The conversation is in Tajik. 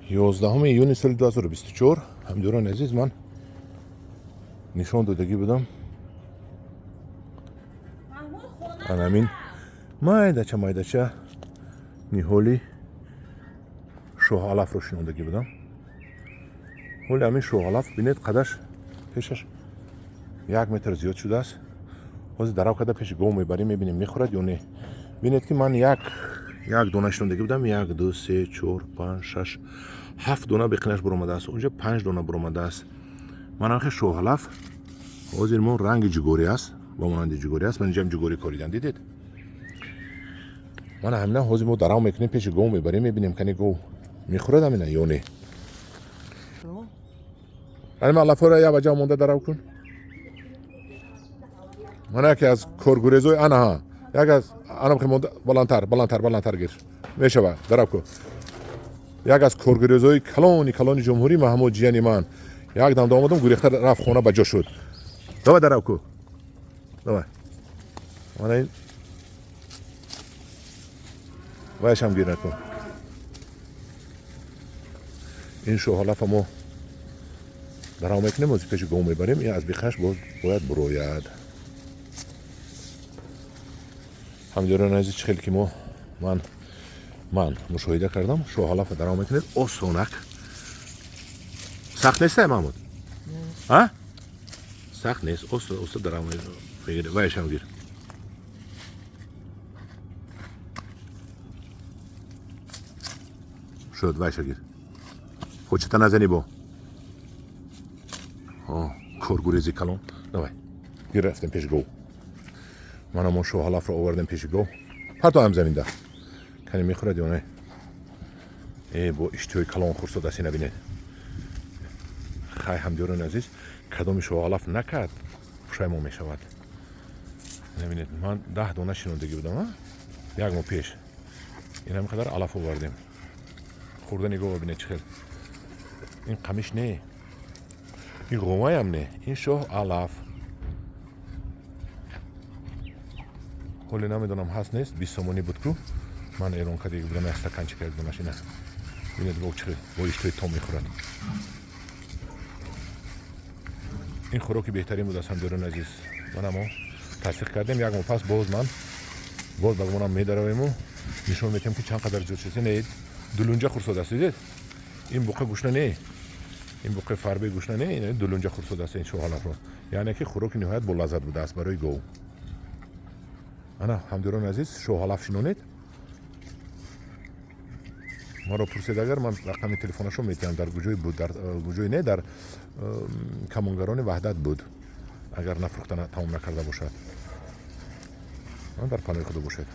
11 июни соли 2024 ҳамҷӯрон азиз, ман нишон додагӣ будам анамин майдача ниҳоли шоҳалафро шинондагӣ будам. ҳоли ҳамин шоҳалаф бинед қадаш пешаш 1 метр зиёд шудааст. ҳозир дарав карда пеши гов мебарем, мебинем мехӯрад ё не. бинед ки ман як дона шинондагӣ будам. 1 2 3 4 5 6 7 дона беқинаш буромадааст. унҷо 5 дона буромадааст. манахе шоҳалаф ҳозир мо ранги ҷугорӣ аст, ба монанди ҷугорӣ аст. ман инҷам ҷугорӣ коридан дидед. мана ҳамина ҳозир мо дарав мекунем, пеши гов мебарем, мебинем кани гов мехӯрад ҳамина ё не. ҳамин алафҳоро я ба ҷо монда дарав кун. мана яке аз коргурезои анаҳа як аз анамхе монда баландтар гир мешава дарав кун. як аз коргурезои калони ҷумҳурӣ Маҳмуд ҷияни ман як дам омадам гурехта рафт хона ба ҷо шуд. давай дарав кун. давай мана ин вайшам гир накун. ин шоҳалафа мо дарав мекунем, ҳозир пеши гов мебарем. ин аз бихаш бояд бурояд. ҳамҷӯрон азиз, чӣ хеле ки ман мушоҳида кардам, шоҳалафа дарав мекунед осонак. сахт нест Маҳмуд? сахт нест. оста дарав мегирад. вайшам гир. шуд, вайша гир. хочета назани бо коргурези калон. давай гир, рафтем пеши гов. мана мо шоҳалафро овардем пеши гов. партоям заминда. кани мехӯрад ё не? бо иштиҳои калон хурсодаст. набинед. хай ҳамҷӯрон азиз, кадоми шоҳалаф накард пушаймон мешавад. набинед, ман 10 дона шинондагӣ будам як моҳ пеш. ин ҳамин қадар алаф овардем. хӯрдани гов бинед чӣ хел. ин қамиш не, ин ғомаям не, ин шоҳалаф. ҳоле намедонам ҳаст нест. 20 сомонӣ буд ку ман эълон кардагӣ будам. як стаканчика як донаш ина. бинед бо чӣ бо иштои том мехӯрад. ин хӯроки беҳтарин буд аст ҳамҷӯрон азиз. мана мо тасдиқ кардем. як моҳ пас боз ба монам медаравему нишон метем ки чанд қадар зиёд шуд. нед дулунҷа хурсод аст. дидед? ин буқа гӯшна не, ин буқаи фарбе гӯшна не, ин дулунҷа хурсод аст ин шоҳалафро. яъне ки хӯроки ниҳоят болаззат будааст барои гов. ана ҳамҷӯрон азиз, шоҳалаф шинонед. маро пурсед агар ман рақами телефонашо метиҳам. дар гуҷои буд, дар гуҷои не, дар камонгарони ваҳдат буд. агар нафрӯхта тамом накарда бошад. дар панои худо бошед.